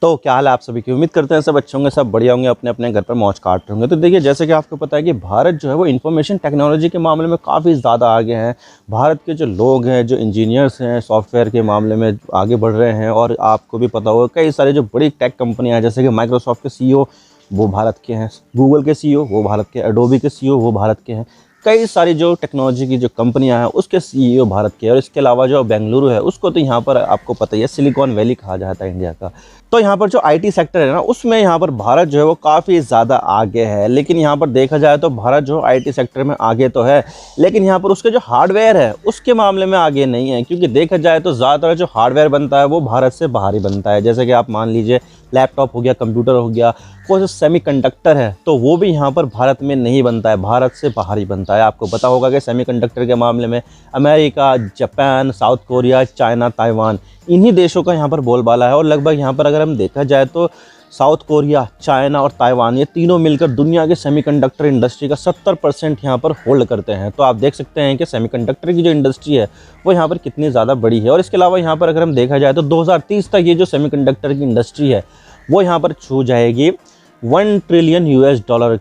तो क्या हाल है आप सभी की। उम्मीद करते हैं सब अच्छे होंगे, सब बढ़िया होंगे, अपने अपने घर पर मौज काट रहे होंगे। तो देखिए, जैसे कि आपको पता है कि भारत जो है वो इन्फॉर्मेशन टेक्नोलॉजी के मामले में काफ़ी ज़्यादा आगे हैं। भारत के जो लोग हैं, जो इंजीनियर्स हैं, सॉफ्टवेयर के मामले में आगे बढ़ रहे हैं। और आपको भी पता होगा कई सारे जो बड़ी टेक कंपनियाँ हैं, जैसे कि माइक्रोसॉफ्ट के CEO वो भारत के हैं, गूगल के CEO वो भारत के, एडोबी के CEO वो भारत के हैं। कई सारी जो टेक्नोलॉजी की जो कंपनियां हैं उसके CEO भारत के हैं। और इसके अलावा जो बेंगलुरु है उसको तो यहाँ पर आपको पता ही है सिलिकॉन वैली कहा जाता है इंडिया का। तो यहाँ पर जो IT सेक्टर है ना, उसमें यहाँ पर भारत जो है वो काफ़ी ज़्यादा आगे है। लेकिन यहाँ पर देखा जाए तो भारत जो IT सेक्टर में आगे तो है, लेकिन यहाँ पर उसके जो हार्डवेयर है उसके मामले में आगे नहीं है। क्योंकि देखा जाए तो ज़्यादातर जो हार्डवेयर बनता है वो भारत से बाहर ही बनता है। जैसे कि आप मान लीजिए लैपटॉप हो गया, कंप्यूटर हो गया, कोई जो सेमीकंडक्टर है तो वो भी यहाँ पर भारत में नहीं बनता है, भारत से बाहर ही बनता है। आपको पता होगा कि सेमीकंडक्टर के मामले में America, Japan, south Korea, China, Taiwan, इन्हीं देशों का यहाँ पर बोलबाला है। और लगभग यहाँ पर अगर हम देखा जाए तो साउथ कोरिया, चाइना और ताइवान, ये तीनों मिलकर दुनिया के सेमीकंडक्टर इंडस्ट्री का 70% यहाँ पर होल्ड करते हैं। तो आप देख सकते हैं कि सेमीकंडक्टर की जो इंडस्ट्री है वो यहाँ पर कितनी ज़्यादा बड़ी है। और इसके अलावा यहाँ पर अगर हम देखा जाए तो 2030 तक ये जो सेमीकंडक्टर की इंडस्ट्री है वो यहाँ पर छू जाएगी $1 ट्रिलियन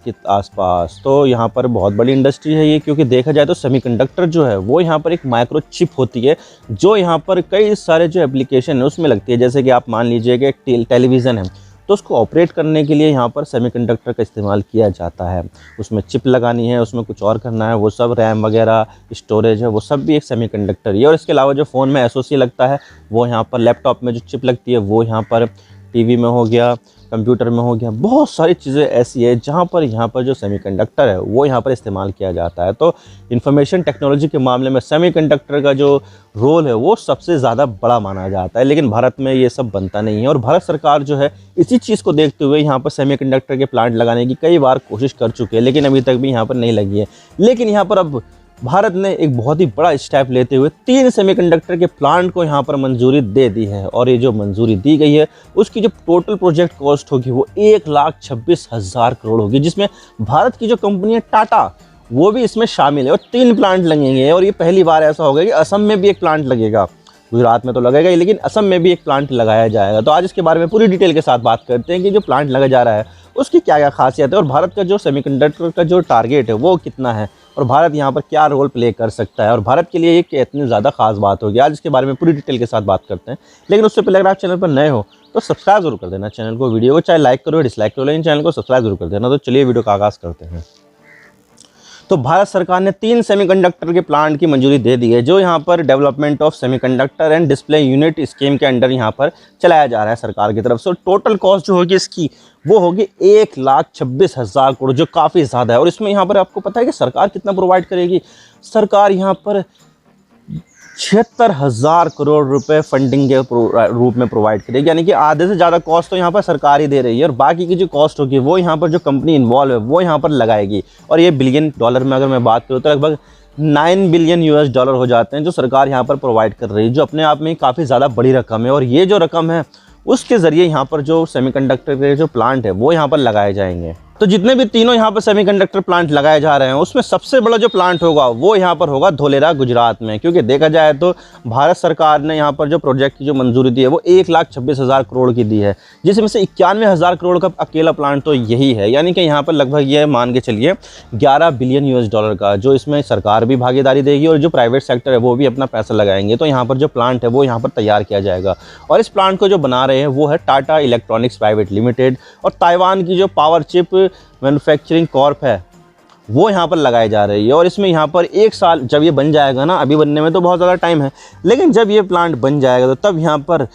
के आसपास। तो यहाँ पर बहुत बड़ी इंडस्ट्री है ये। क्योंकि देखा जाए तो सेमीकंडक्टर जो है वो यहाँ पर एक माइक्रो चिप होती है जो यहाँ पर कई सारे जो एप्लीकेशन है उसमें लगती है। जैसे कि आप मान लीजिए कि एक टेलीविज़न है तो उसको ऑपरेट करने के लिए यहाँ पर सेमीकंडक्टर का इस्तेमाल किया जाता है। उसमें चिप लगानी है, उसमें कुछ और करना है, वो सब रैम वगैरह, स्टोरेज है, वो सब भी एक सेमीकंडक्टर ही है। और इसके अलावा जो फ़ोन में SoC लगता है वो यहाँ पर, लैपटॉप में जो चिप लगती है वो यहाँ पर, टीवी में हो गया, कंप्यूटर में हो गया, बहुत सारी चीज़ें ऐसी है जहाँ पर यहाँ पर जो सेमीकंडक्टर है वो यहाँ पर इस्तेमाल किया जाता है। तो इंफॉर्मेशन टेक्नोलॉजी के मामले में सेमीकंडक्टर का जो रोल है वो सबसे ज़्यादा बड़ा माना जाता है। लेकिन भारत में ये सब बनता नहीं है। और भारत सरकार जो है इसी चीज़ को देखते हुए यहाँ पर सेमीकंडक्टर के प्लांट लगाने की कई बार कोशिश कर चुके हैं, लेकिन अभी तक भी यहाँ पर नहीं लगी है। लेकिन यहाँ पर अब भारत ने एक बहुत ही बड़ा स्टेप लेते हुए 3 सेमीकंडक्टर के प्लांट को यहाँ पर मंजूरी दे दी है। और ये जो मंजूरी दी गई है उसकी जो टोटल प्रोजेक्ट कॉस्ट होगी वो 1,26,000 करोड़ होगी, जिसमें भारत की जो कंपनी है टाटा वो भी इसमें शामिल है। और 3 प्लांट लगेंगे। और ये पहली बार ऐसा होगा कि असम में भी एक प्लांट लगेगा, गुजरात में तो लगेगा ही, लेकिन असम में भी एक प्लांट लगाया जाएगा। तो आज इसके बारे में पूरी डिटेल के साथ बात करते हैं कि जो प्लांट लगा जा रहा है उसकी क्या क्या खासियत है, और भारत का जो सेमीकंडक्टर का जो टारगेट है वो कितना है, और भारत यहाँ पर क्या रोल प्ले कर सकता है, और भारत के लिए ये कितनी ज़्यादा खास बात होगी। आज इसके बारे में पूरी डिटेल के साथ बात करते हैं। लेकिन उससे पहले अगर आप चैनल पर नए हो तो सब्सक्राइब जरूर कर देना चैनल को, वीडियो को चाहे लाइक करो या डिसलाइक करो, लेकिन चैनल को सब्सक्राइब जरूर कर देना। तो चलिए वीडियो का आगाज़ करते हैं। तो भारत सरकार ने 3 सेमीकंडक्टर के प्लांट की मंजूरी दे दी है जो यहाँ पर development of semiconductor and display unit scheme के अंडर यहाँ पर चलाया जा रहा है सरकार की तरफ से। टोटल कॉस्ट जो होगी इसकी वो होगी 1,26,000 करोड़, जो काफ़ी ज़्यादा है। और इसमें यहाँ पर आपको पता है कि सरकार कितना प्रोवाइड करेगी। सरकार यहाँ पर 76,000 करोड़ रुपए फंडिंग के रूप में प्रोवाइड करेगी, यानी कि आधे से ज़्यादा कॉस्ट तो यहाँ पर सरकार ही दे रही है। और बाकी की जो कॉस्ट होगी वो यहाँ पर जो कंपनी इन्वॉल्व है वो यहाँ पर लगाएगी। और ये बिलियन डॉलर में अगर मैं बात करूँ तो लगभग $9 बिलियन हो जाते हैं जो सरकार यहाँ पर प्रोवाइड कर रही है, जो अपने आप में काफ़ी ज़्यादा बड़ी रकम है। और ये जो रकम है उसके ज़रिए यहाँ पर जो सेमीकंडक्टर के जो प्लांट है वो यहाँ पर लगाए जाएंगे। तो जितने भी तीनों यहाँ पर सेमीकंडक्टर प्लांट लगाए जा रहे हैं उसमें सबसे बड़ा जो प्लांट होगा वो यहाँ पर होगा धोलेरा, गुजरात में। क्योंकि देखा जाए तो भारत सरकार ने यहाँ पर जो प्रोजेक्ट की जो मंजूरी दी है वो 1,26,000 करोड़ की दी है, जिसमें से 91,000 करोड़ का अकेला प्लांट तो यही है। यानी कि यहाँ पर लगभग ये मान के चलिए $11 बिलियन का, जो इसमें सरकार भी भागीदारी देगी और जो प्राइवेट सेक्टर है वो भी अपना पैसा लगाएंगे। तो यहाँ पर जो प्लांट है वो यहाँ पर तैयार किया जाएगा। और इस प्लांट को जो बना रहे हैं वो है टाटा इलेक्ट्रॉनिक्स प्राइवेट लिमिटेड। और ताइवान की जो पावर चिप मैन्युफैक्चरिंग कॉर्प है वो यहाँ पर लगाई जा रही है। और इसमें यहाँ पर 1 साल जब ये बन जाएगा ना, अभी बनने में तो बहुत ज़्यादा टाइम है, लेकिन जब ये प्लांट बन जाएगा तो तब यहाँ पर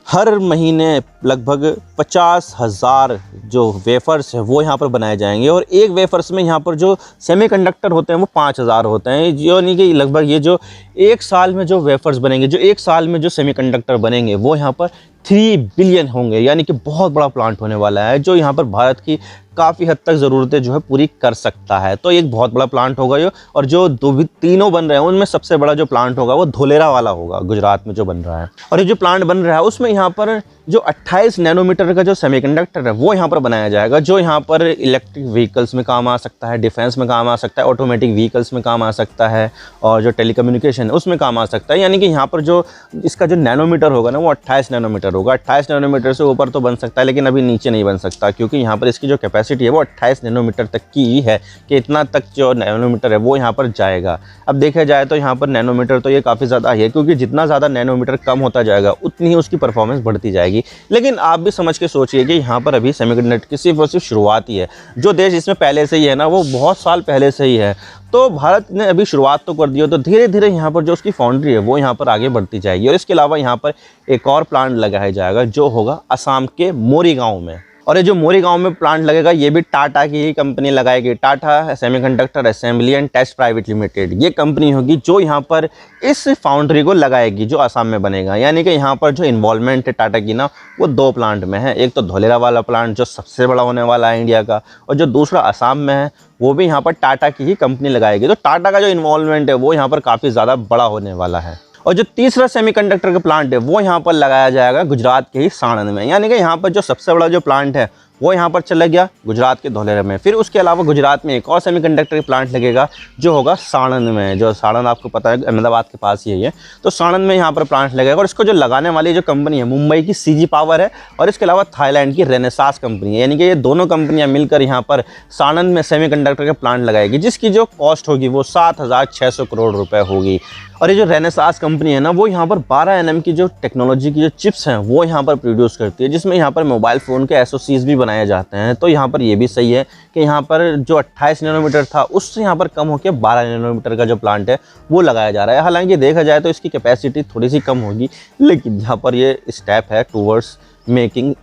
हर महीने लगभग 50,000 जो वेफर्स है वो यहाँ पर बनाए जाएंगे। और एक वेफर्स में यहाँ पर जो सेमीकंडक्टर होते हैं वो 5,000 होते हैं। यानी कि लगभग ये जो 1 साल में जो वेफर्स बनेंगे, जो 1 साल में जो सेमीकंडक्टर बनेंगे वो यहाँ पर 3 बिलियन होंगे। यानी कि बहुत बड़ा प्लांट होने वाला है जो यहाँ पर भारत की काफ़ी हद तक ज़रूरतें जो है पूरी कर सकता है। तो एक बहुत बड़ा प्लांट होगा ये। और जो तीनों बन रहे हैं उनमें सबसे बड़ा जो प्लांट होगा वो धोलेरा वाला होगा, गुजरात में जो बन रहा है। और ये जो प्लांट बन रहा है उसमें यहाँ पर जो 28 नैनोमीटर का जो सेमीकंडक्टर है वो यहाँ पर बनाया जाएगा, जो यहाँ पर इलेक्ट्रिक व्हीकल्स में काम आ सकता है, डिफेंस में काम आ सकता है, ऑटोमेटिक व्हीकल्स में काम आ सकता है, और जो टेलीकम्युनिकेशन है उसमें काम आ सकता है। यानी कि यहाँ पर जो इसका जो नैनोमीटर होगा ना वो 28 नैनोमीटर होगा। 28 नैनोमीटर से ऊपर तो बन सकता है, लेकिन अभी नीचे नहीं बन सकता, क्योंकि यहाँ पर इसकी जो कैपेसिटी है वो 28 नैनोमीटर तक की ही है, कि इतना तक जो नैनोमीटर है वो यहाँ पर जाएगा। अब देखा जाए तो यहाँ पर नैनोमीटर तो ये काफ़ी ज़्यादा है, क्योंकि जितना ज़्यादा नैनोमीटर कम होता जाएगा उतनी ही उसकी परफॉर्मेंस बढ़ती जाएगी। लेकिन आप भी समझ के सोचिए कि यहाँ पर अभी सेमीकंडक्टर की सिर्फ और सिर्फ शुरुआत ही है। जो देश इसमें पहले से ही है ना वो बहुत साल पहले से ही है, तो भारत ने अभी शुरुआत तो कर दी हो, तो धीरे धीरे यहाँ पर जो उसकी फाउंड्री है वो यहाँ पर आगे बढ़ती जाएगी। और इसके अलावा यहाँ पर एक और प्लांट लगाया जाएगा जो होगा असम के मोरीगांव में। और ये जो मोरीगांव में प्लांट लगेगा ये भी टाटा की ही कंपनी लगाएगी। Tata semiconductor assembly and test private limited ये कंपनी होगी जो यहाँ पर इस फाउंड्री को लगाएगी जो असम में बनेगा। यानी कि यहाँ पर जो इन्वॉल्वमेंट है टाटा की ना वो 2 प्लांट में है। एक तो धोलेरा वाला प्लांट जो सबसे बड़ा होने वाला है इंडिया का, और जो दूसरा असम में है वो भी यहाँ पर टाटा की ही कंपनी लगाएगी। तो टाटा का जो इन्वॉल्वमेंट है वो यहाँ पर काफ़ी ज़्यादा बड़ा होने वाला है। और जो तीसरा सेमीकंडक्टर का प्लांट है वो यहाँ पर लगाया जाएगा गुजरात के ही साणंद में। यानी कि यहाँ पर जो सबसे बड़ा जो प्लांट है वो यहाँ पर चला गया गुजरात के धोलेरा में। फिर उसके अलावा गुजरात में एक और सेमीकंडक्टर प्लांट लगेगा जो होगा साणंद में। जो साणंद आपको पता है अहमदाबाद के पास ही है ये, तो साणंद में यहाँ पर प्लांट लगेगा। और इसको जो लगाने वाली जो कंपनी है मुंबई की CG पावर है, और इसके अलावा थाईलैंड की रेनेसास कंपनी है। यानी कि ये दोनों कंपनियाँ मिलकर यहाँ पर साणंद में सेमीकंडक्टर के प्लांट लगाएगी, जिसकी जो कॉस्ट होगी वो 7,600 करोड़ रुपये होगी। और ये जो रेनेसास कंपनी है ना वो यहाँ पर 12 nm की जो टेक्नोलॉजी की जो चिप्स हैं वो यहाँ पर प्रोड्यूस करती है, जिसमें यहाँ पर मोबाइल फ़ोन के SoCs भी बनाए जाते हैं। तो यहाँ पर ये भी सही है कि यहाँ पर जो 28 नैनोमीटर था उससे यहाँ पर कम होकर 12 नैनोमीटर का जो प्लांट है वो लगाया जा रहा है। हालांकि देखा जाए तो इसकी कैपेसिटी थोड़ी सी कम होगी, लेकिन यहाँ पर ये स्टेप है टूवर्ड्स मेकिंग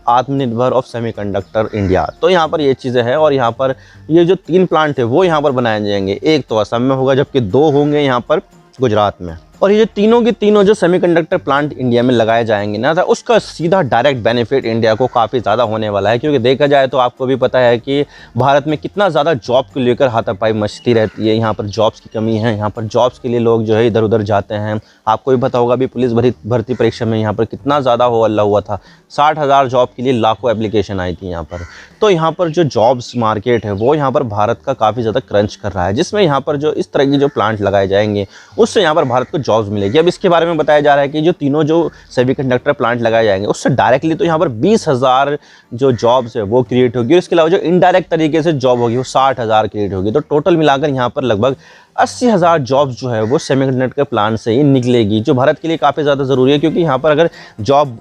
आत्मनिर्भर ऑफ सेमीकंडक्टर इंडिया। तो यहाँ पर ये चीज़ें हैं। और यहाँ पर ये जो 3 प्लांट है वो यहाँ पर बनाए जाएंगे। एक तो असम में होगा, जबकि 2 होंगे यहाँ पर गुजरात में। और ये जो तीनों के तीनों जो सेमीकंडक्टर प्लांट इंडिया में लगाए जाएंगे ना, तो उसका सीधा डायरेक्ट बेनिफिट इंडिया को काफ़ी ज़्यादा होने वाला है। क्योंकि देखा जाए तो आपको भी पता है कि भारत में कितना ज़्यादा जॉब को लेकर हाथापाई मचती रहती है। यहाँ पर जॉब्स की कमी है, यहाँ पर जॉब्स के लिए लोग जो है इधर उधर जाते हैं। आपको भी पता होगा भी पुलिस भर्ती परीक्षा में यहाँ पर कितना ज़्यादा हो हल्ला हुआ था। 60,000 जॉब के लिए लाखों एप्लीकेशन आई थी यहाँ पर। तो यहाँ पर जो जॉब्स मार्केट है वो यहाँ पर भारत का काफ़ी ज़्यादा क्रंच कर रहा है, जिसमें यहाँ पर जो इस तरह की जो प्लांट लगाए जाएंगे उससे यहाँ पर भारत को जॉब्स मिलेगी। अब इसके बारे में बताया जा रहा है कि जो तीनों जो सेमीकंडक्टर प्लांट लगाए जाएंगे उससे डायरेक्टली तो यहाँ पर 20,000 जो जॉब्स है वो क्रिएट होगी, और इसके अलावा जो इनडायरेक्ट तरीके से जॉब होगी वो 60,000 क्रिएट होगी। तो टोटल मिलाकर यहाँ पर लगभग 80,000 जॉब्स जो है वो सेमीकंडक्टर प्लांट से ही निकलेगी, जो भारत के लिए काफ़ी ज़्यादा ज़रूरी है। क्योंकि यहाँ पर अगर जॉब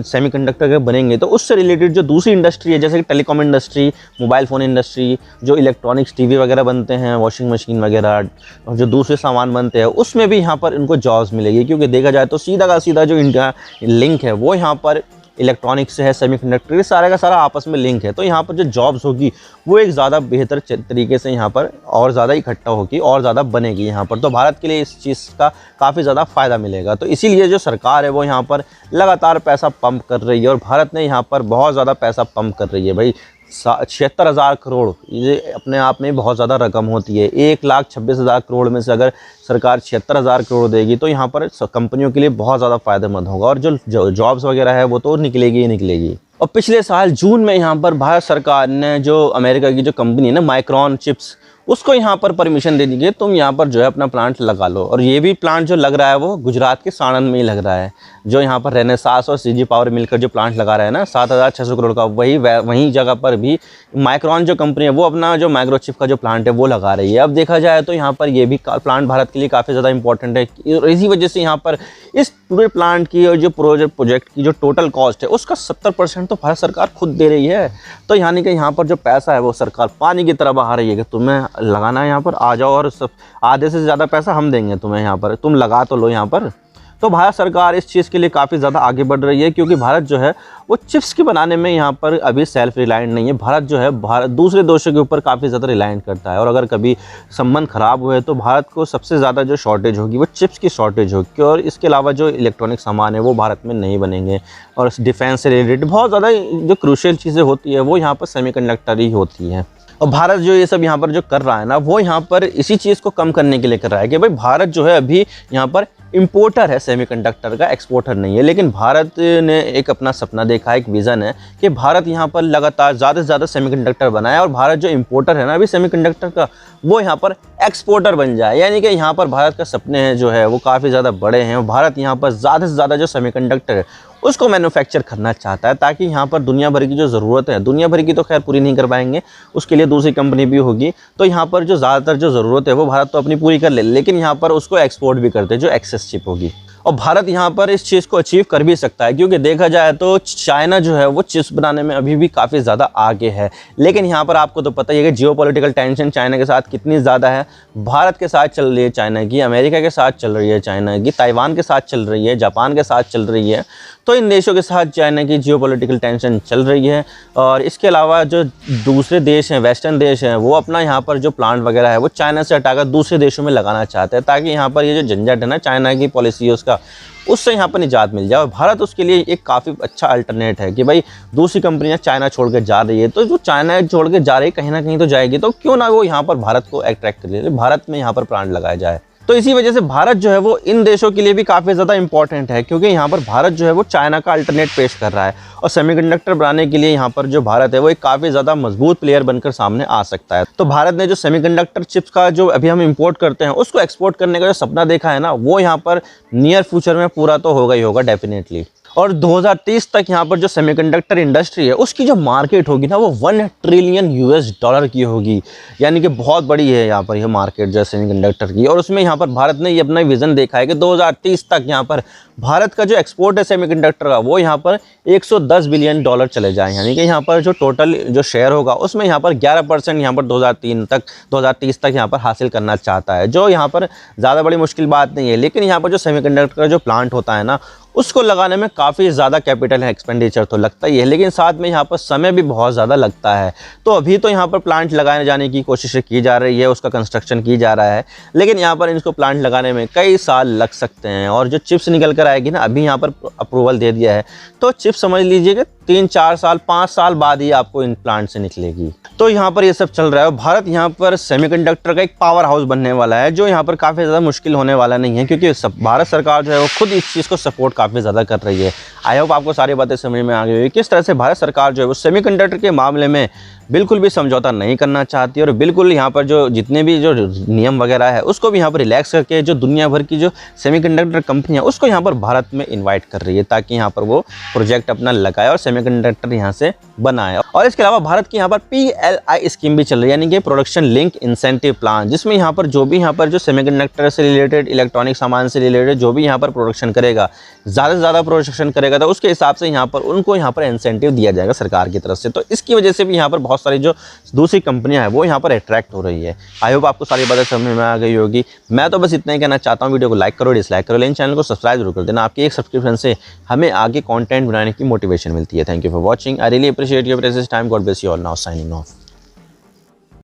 सेमीकंडक्टर के बनेंगे तो उससे रिलेटेड जो दूसरी इंडस्ट्री है, जैसे कि telecom industry, mobile phone industry, जो इलेक्ट्रॉनिक्स TV वगैरह बनते हैं, वॉशिंग मशीन वगैरह, और जो दूसरे सामान बनते हैं उसमें भी यहाँ पर इनको जॉब्स मिलेगी। क्योंकि देखा जाए तो सीधा का सीधा जो इंडिया लिंक है वो यहाँ पर इलेक्ट्रॉनिक्स से है, सेमीकंडक्टर ये सारा का सारा आपस में लिंक है। तो यहाँ पर जो जॉब्स होगी वो एक ज़्यादा बेहतर तरीके से यहाँ पर और ज़्यादा इकट्ठा होगी और ज़्यादा बनेगी यहाँ पर। तो भारत के लिए इस चीज़ का काफ़ी ज़्यादा फ़ायदा मिलेगा। तो इसीलिए जो सरकार है वो यहाँ पर लगातार पैसा पंप कर रही है, और भारत ने यहाँ पर बहुत ज़्यादा पैसा पंप कर रही है। भाई 76,000 करोड़ ये अपने आप में बहुत ज़्यादा रकम होती है। 1,26,000 करोड़ में से अगर सरकार 76,000 करोड़ देगी तो यहाँ पर कंपनियों के लिए बहुत ज़्यादा फ़ायदेमंद होगा, और जो जॉब्स वगैरह है वो तो निकलेगी ही निकलेगी। और पिछले साल जून में यहाँ पर भारत सरकार ने जो अमेरिका की जो कंपनी है ना माइक्रॉन चिप्स, उसको यहाँ पर परमिशन दे दी कि तुम यहाँ पर जो है अपना प्लांट लगा लो। और ये भी प्लांट जो लग रहा है वो गुजरात के साणंद में ही लग रहा है। जो यहाँ पर रेनेसास और CG पावर मिलकर जो प्लांट लगा रहा है ना 7,600 करोड़ का, वही जगह पर भी माइक्रॉन जो कंपनी है वो अपना जो माइक्रोचिप का जो प्लांट है वो लगा रही है। अब देखा जाए तो यहाँ पर ये भी प्लांट भारत के लिए काफ़ी ज़्यादा इंपॉर्टेंट है। इसी वजह से यहाँ पर इस पूरे प्लांट की और जो प्रोजेक्ट की जो टोटल कॉस्ट है उसका 70% तो भारत सरकार खुद दे रही है। तो यानी कि यहाँ पर जो पैसा है वो सरकार पानी की तरह बहा रही है कि तुम्हें लगाना है यहाँ पर आ जाओ, और सब आधे से ज़्यादा पैसा हम देंगे तुम्हें, यहाँ पर तुम लगा तो लो यहाँ पर। तो भारत सरकार इस चीज़ के लिए काफ़ी ज़्यादा आगे बढ़ रही है, क्योंकि भारत जो है वो चिप्स के बनाने में यहाँ पर अभी सेल्फ रिलायंट नहीं है। भारत जो है दूसरे देशों के ऊपर काफ़ी ज़्यादा रिलायंट करता है, और अगर कभी संबंध खराब हुए तो भारत को सबसे ज़्यादा जो शॉर्टेज होगी वो चिप्स की शॉर्टेज होगी। और इसके अलावा जो इलेक्ट्रॉनिक सामान है वो भारत में नहीं बनेंगे, और डिफेंस से रिलेटेड बहुत ज़्यादा जो क्रूशियल चीज़ें होती है वो यहाँ पर सेमीकंडक्टर ही होती हैं। और भारत जो ये सब यहाँ पर जो कर रहा है ना, वो यहाँ पर इसी चीज़ को कम करने के लिए कर रहा है कि भाई भारत जो है अभी यहाँ पर इंपोर्टर है सेमीकंडक्टर का, एक्सपोर्टर नहीं है। लेकिन भारत ने एक अपना सपना देखा है, एक विज़न है कि भारत यहाँ पर लगातार ज़्यादा से ज़्यादा सेमीकंडक्टर बनाए और भारत जो इंपोर्टर है ना अभी सेमीकंडक्टर का, वो यहाँ पर एक्सपोर्टर बन जाए। यानी कि यहाँ पर भारत का सपने हैं जो है वो काफ़ी ज़्यादा बड़े हैं और भारत यहाँ पर ज़्यादा से ज़्यादा जो सेमीकंडक्टर है उसको मैन्युफैक्चर करना चाहता है, ताकि यहाँ पर दुनिया भर की जो ज़रूरत है, दुनिया भर की तो खैर पूरी नहीं कर पाएंगे, उसके लिए दूसरी कंपनी भी होगी। तो यहाँ पर जो ज़्यादातर जो ज़रूरत है वो भारत तो अपनी पूरी कर ले, लेकिन यहाँ पर उसको एक्सपोर्ट भी करते हैं जो एक्सेस चिप होगी। और भारत यहाँ पर इस चीज़ को अचीव कर भी सकता है, क्योंकि देखा जाए तो चाइना जो है वो चिप्स बनाने में अभी भी काफ़ी ज़्यादा आगे है। लेकिन यहाँ पर आपको तो पता ही है कि जियोपॉलिटिकल टेंशन चाइना के साथ कितनी ज़्यादा है। भारत के साथ चल रही है चाइना की, अमेरिका के साथ चल रही है चाइना की, ताइवान के साथ चल रही है, जापान के साथ चल रही है। तो इन देशों के साथ चाइना की जियोपॉलिटिकल टेंशन चल रही है। और इसके अलावा जो दूसरे देश हैं, वेस्टर्न देश हैं, वो अपना यहाँ पर जो प्लांट वगैरह है वो चाइना से हटाकर दूसरे देशों में लगाना चाहते हैं, ताकि यहाँ पर ये जो झंझट है ना चाइना की पॉलिसी है उसका, उससे यहाँ पर निजात मिल जाए। और भारत उसके लिए एक काफ़ी अच्छा अल्टरनेट है कि भाई दूसरी कंपनियाँ चाइना छोड़ के जा रही है, तो जो चाइना छोड़ के जा रही है कहीं ना कहीं तो जाएगी, तो क्यों ना वो यहाँ पर भारत को अट्रैक्ट कर ले, भारत में यहाँ पर प्लांट लगाया जाए। तो इसी वजह से भारत जो है वो इन देशों के लिए भी काफ़ी ज़्यादा इंपॉर्टेंट है, क्योंकि यहाँ पर भारत जो है वो चाइना का अल्टरनेट पेश कर रहा है और सेमीकंडक्टर बनाने के लिए यहाँ पर जो भारत है वो एक काफ़ी ज़्यादा मजबूत प्लेयर बनकर सामने आ सकता है। तो भारत ने जो सेमीकंडक्टर चिप्स का जो अभी हम इंपोर्ट करते हैं उसको एक्सपोर्ट करने का जो सपना देखा है ना, वो यहाँ पर नियर फ्यूचर में पूरा तो होगा ही होगा डेफिनेटली। और 2030 तक यहाँ पर जो सेमीकंडक्टर इंडस्ट्री है उसकी जो मार्केट होगी ना वो $1 ट्रिलियन की होगी। यानी कि बहुत बड़ी है यहाँ पर यह मार्केट जो है सेमीकंडक्टर की। और उसमें यहाँ पर भारत ने ये अपना विज़न देखा है कि 2030 तक यहाँ पर भारत का जो एक्सपोर्ट है सेमीकंडक्टर का वो यहाँ पर $110 बिलियन चले जाए। यानी कि यहाँ पर जो टोटल जो शेयर होगा उसमें यहाँ पर 11% यहाँ पर 2030 तक यहाँ पर हासिल करना चाहता है, जो यहाँ पर ज़्यादा बड़ी मुश्किल बात नहीं है। लेकिन यहाँ पर जो सेमीकंडक्टर का जो प्लांट होता है ना उसको लगाने में काफ़ी ज़्यादा कैपिटल एक्सपेंडिचर तो लगता ही है, लेकिन साथ में यहाँ पर समय भी बहुत ज़्यादा लगता है। तो अभी तो यहाँ पर प्लांट लगाने जाने की कोशिश की जा रही है, उसका कंस्ट्रक्शन की जा रहा है, लेकिन यहाँ पर इसको प्लांट लगाने में कई साल लग सकते हैं। और जो चिप्स निकल कर आएगी ना, अभी यहाँ पर अप्रूवल दे दिया है तो चिप्स समझ लीजिए कि 3-4 साल 5 साल बाद ही आपको इन प्लांट से निकलेगी। तो यहाँ पर ये सब चल रहा है। भारत यहाँ पर सेमीकंडक्टर का एक पावर हाउस बनने वाला है, जो यहाँ पर काफ़ी ज़्यादा मुश्किल होने वाला नहीं है, क्योंकि भारत सरकार जो है वो खुद इस चीज़ को सपोर्ट काफ़ी ज़्यादा कर रही है। आई होप आपको सारी बातें समझ में आ गई होगी किस तरह से भारत सरकार जो है वो सेमीकंडक्टर के मामले में बिल्कुल भी समझौता नहीं करना चाहती और बिल्कुल यहाँ पर जो जितने भी जो नियम वगैरह है उसको भी यहाँ पर रिलैक्स करके जो दुनिया भर की जो सेमीकंडक्टर कंपनियाँ उसको यहाँ पर भारत में इन्वाइट कर रही है, ताकि यहाँ पर वो प्रोजेक्ट अपना लगाए और सेमीकंडक्टर यहाँ से बनाए। और इसके अलावा भारत की यहाँ पर PLI स्कीम भी चल रही है, यानी कि प्रोडक्शन लिंक इंसेंटिव प्लान, जिसमें यहाँ पर जो भी यहाँ पर जो सेमीकंडक्टर से रिलेटेड, इलेक्ट्रॉनिक सामान से रिलेटेड जो भी यहाँ पर प्रोडक्शन करेगा, ज़्यादा से ज़्यादा प्रोडक्शन करेगा, तो उसके हिसाब से यहाँ पर उनको यहाँ पर इंसेंटिव दिया जाएगा सरकार की तरफ से। तो इसकी वजह से भी यहाँ पर बहुत सारी जो दूसरी कंपनियां हैं वो यहाँ पर अट्रैक्ट हो रही है। आई होप आपको सारी बातें समझ में आ गई होगी। मैं तो बस इतना ही कहना चाहता हूँ, वीडियो को लाइक करो, डिसलाइक करो, लेकिन चैनल को सब्सक्राइब जरूर कर देना। आपकी एक सब्सक्रिप्शन से हमें आगे कंटेंट बनाने की मोटिवेशन मिलती है। Thank you for watching. I really appreciate your precious time. God bless you all. Now signing off.